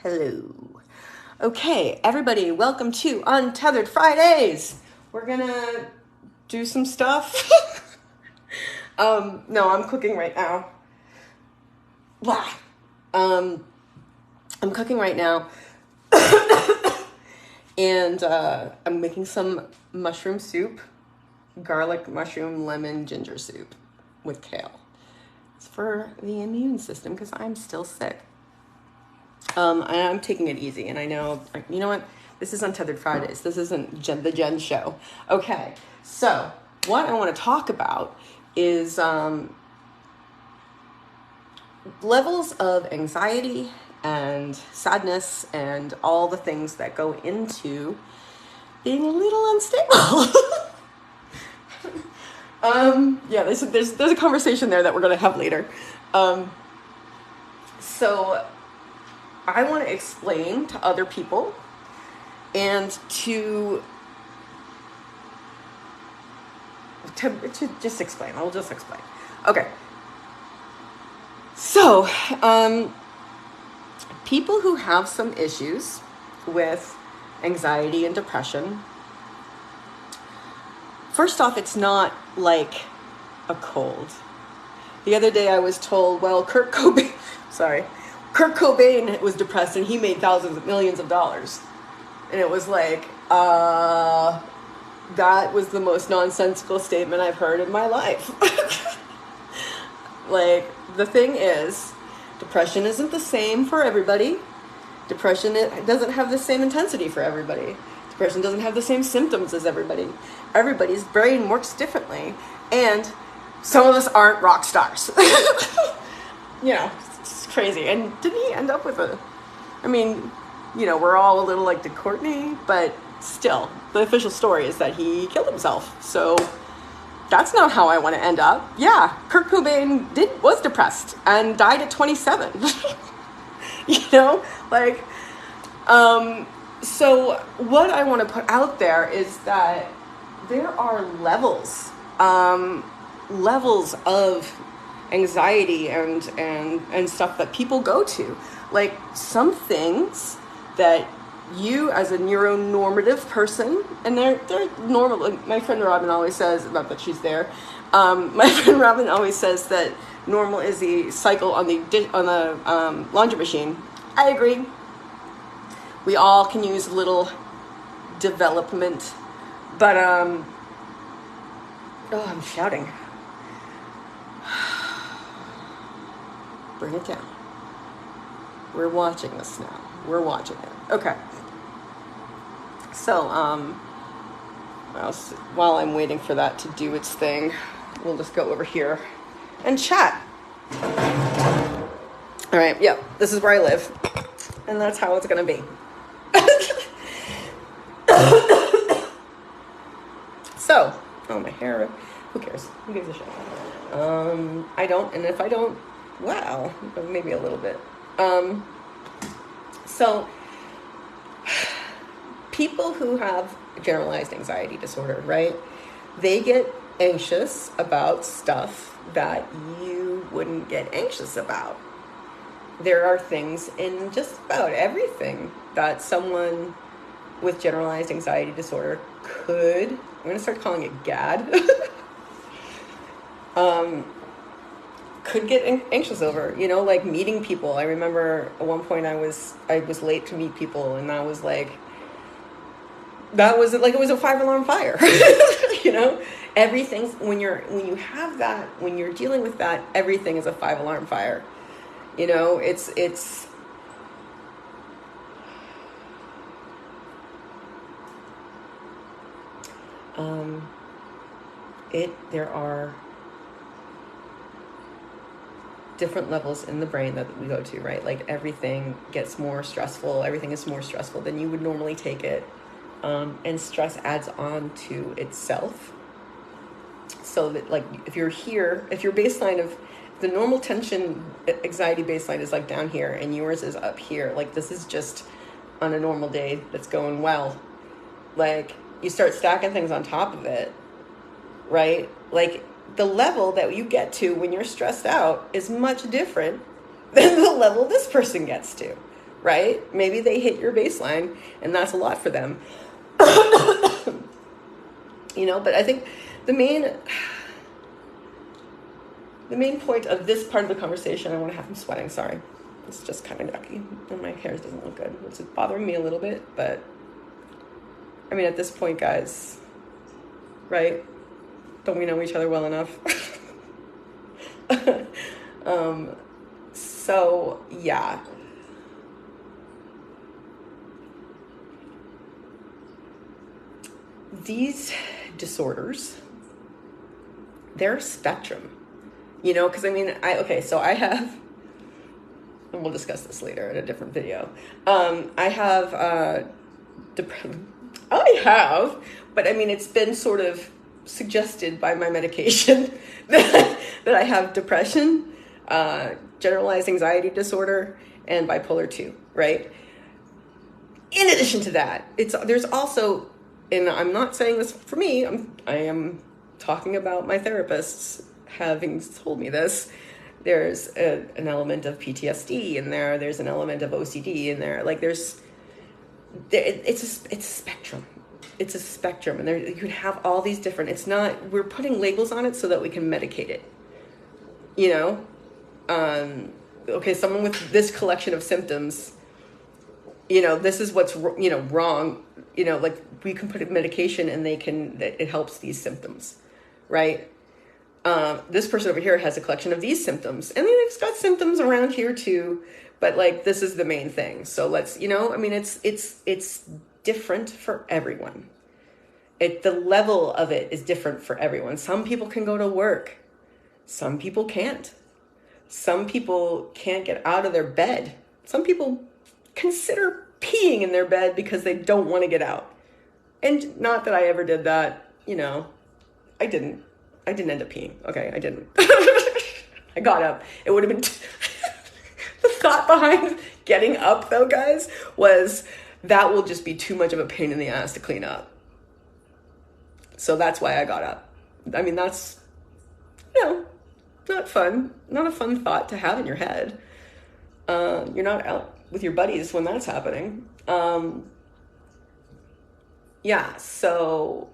Hello. Okay, everybody, welcome to Untethered Fridays. We're gonna do some stuff. No, I'm cooking right now. Blah. I'm cooking right now, and I'm making some mushroom soup, garlic, mushroom, lemon, ginger soup with kale. It's for the immune system because I'm still sick. I'm taking it easy, and I know, you know what? This is Untethered Fridays. This isn't the Jen show. Okay, so what I want to talk about is levels of anxiety and sadness and all the things that go into being a little unstable. Yeah, there's a conversation there that we're going to have later. So I want to explain to other people and to just explain. I'll just explain. Okay. So, people who have some issues with anxiety and depression, first off, it's not like a cold. The other day I was told, well, Kurt Cobain was depressed and he made thousands of millions of dollars. And it was like, that was the most nonsensical statement I've heard in my life. Like, the thing is, depression isn't the same for everybody. Depression doesn't have the same intensity for everybody. Depression doesn't have the same symptoms as everybody. Everybody's brain works differently. And some of us aren't rock stars. You know, it's crazy. And didn't he end up with we're all a little like to Courtney, but still, the official story is that he killed himself. So that's not how I want to end up. Yeah, Kurt Cobain was depressed and died at 27. So what I want to put out there is that there are levels of anxiety and stuff that people go to. Like, some things that you as a neuronormative person, and they're normal. Like, my friend Robin always says, not that she's there, my friend Robin always says that normal is the cycle on the laundry machine. I agree. We all can use a little development, but I'm shouting. Bring it down. We're watching this now. We're watching it. Okay. So, while I'm waiting for that to do its thing, we'll just go over here and chat. All right. Yeah, this is where I live, and that's how it's gonna be. So, my hair. Who cares? Who gives a shit? I don't, and if I don't, wow, maybe a little bit. So, people who have generalized anxiety disorder, right? They get anxious about stuff that you wouldn't get anxious about. There are things in just about everything that someone with generalized anxiety disorder could, I'm going to start calling it GAD, could get anxious over, like meeting people. I remember at one point I was late to meet people, and it was like it was a 5-alarm fire. Everything's when you're dealing with that, everything is a 5-alarm fire. There are different levels in the brain that we go to, right? Like, everything gets more stressful. Everything is more stressful than you would normally take it. And stress adds on to itself. So that, like, if your baseline of the normal tension, anxiety baseline is like down here, and yours is up here. Like, this is just on a normal day that's going well. Like, you start stacking things on top of it, right? Like, the level that you get to when you're stressed out is much different than the level this person gets to, right? Maybe they hit your baseline and that's a lot for them. But I think the main point of this part of the conversation, I want to have, I'm sweating, sorry. It's just kind of yucky and my hair doesn't look good. It's bothering me a little bit, but I mean, at this point, guys, right? Don't we know each other well enough? So yeah. These disorders, they're a spectrum, because I mean, so I have, and we'll discuss this later in a different video. I have, but I mean, it's been sort of suggested by my medication that I have depression, generalized anxiety disorder, and bipolar 2, right? In addition to that, there's also, and I'm not saying this for me, I am talking about my therapists having told me this. There's an element of PTSD in there. There's an element of OCD in there. Like it's a spectrum. It's a spectrum, and you can have all these different. It's not. We're putting labels on it so that we can medicate it. Okay, someone with this collection of symptoms. This is what's wrong. Like we can put a medication, and it helps these symptoms, right? This person over here has a collection of these symptoms, and it's got symptoms around here too, but like this is the main thing. So let's, I mean, it's different for everyone. The level of it is different for everyone. Some people can go to work. Some people can't. Some people can't get out of their bed. Some people consider peeing in their bed because they don't want to get out. And not that I ever did that, I didn't end up peeing. Okay, I didn't. I got up. It would have been... The thought behind getting up, though, guys, was that will just be too much of a pain in the ass to clean up. So that's why I got up. I mean, that's, not fun. Not a fun thought to have in your head. You're not out with your buddies when that's happening. Yeah, so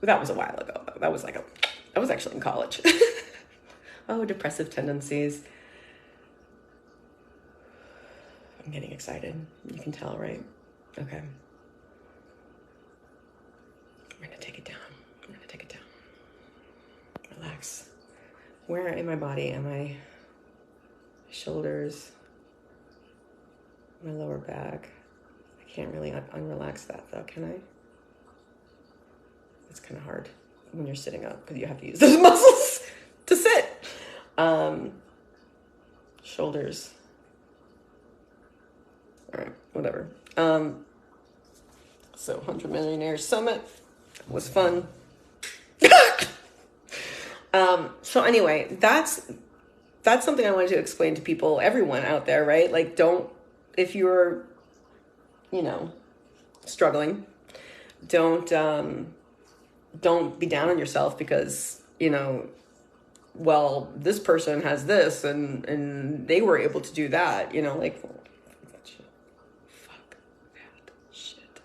that was a while ago. That was actually in college. Oh, depressive tendencies. I'm getting excited. You can tell, right? Okay. I'm going to take it down. Relax. Where in my body am I? Shoulders. My lower back. I can't really unrelax that though, can I? It's kind of hard when you're sitting up because you have to use those muscles to sit. Shoulders. All right, whatever. So 100 Millionaires Summit was fun. So anyway, that's something I wanted to explain to people, everyone out there, right? Like, if you're, struggling, don't be down on yourself because, well, this person has this and they were able to do that, like, fuck that shit.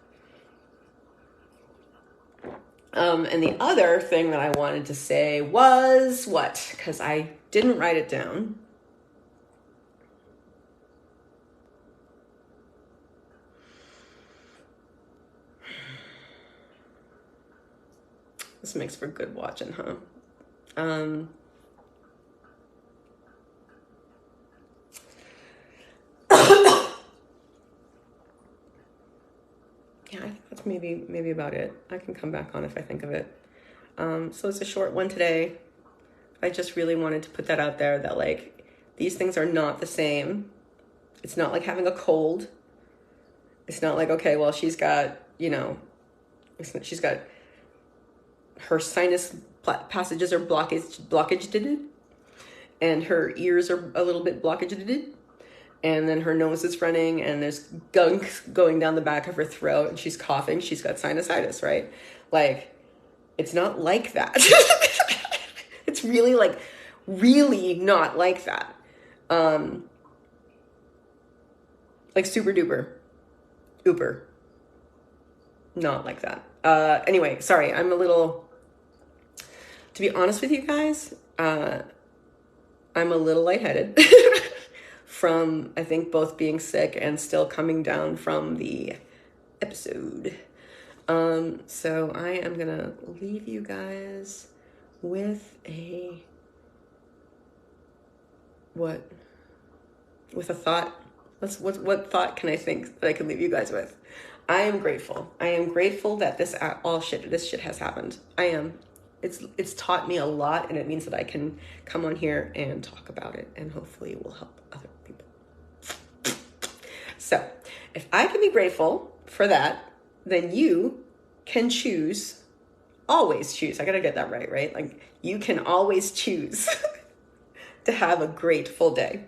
And the other thing that I wanted to say was what? Because I didn't write it down. This makes for good watching, huh? Yeah, I think that's maybe about it. I can come back on if I think of it. So it's a short one today. I just really wanted to put that out there that like these things are not the same. It's not like having a cold. It's not like, okay, well, she's got, she's got her sinus passages are blockaged, and her ears are a little bit blockaged, and then her nose is running, and there's gunk going down the back of her throat, and she's coughing. She's got sinusitis, right? Like, it's not like that. It's really not like that. Like super duper. Uber. Not like that. Anyway, sorry, I'm a little, to be honest with you guys, I'm a little lightheaded from, I think, both being sick and still coming down from the episode. So I am gonna leave you guys with a, what? With a thought. What thought can I think that I can leave you guys with? I am grateful. I am grateful that this shit has happened. I am. It's taught me a lot, and it means that I can come on here and talk about it, and hopefully it will help other people. So, if I can be grateful for that, then you can choose, always choose. I gotta get that right? Like, you can always choose to have a grateful day.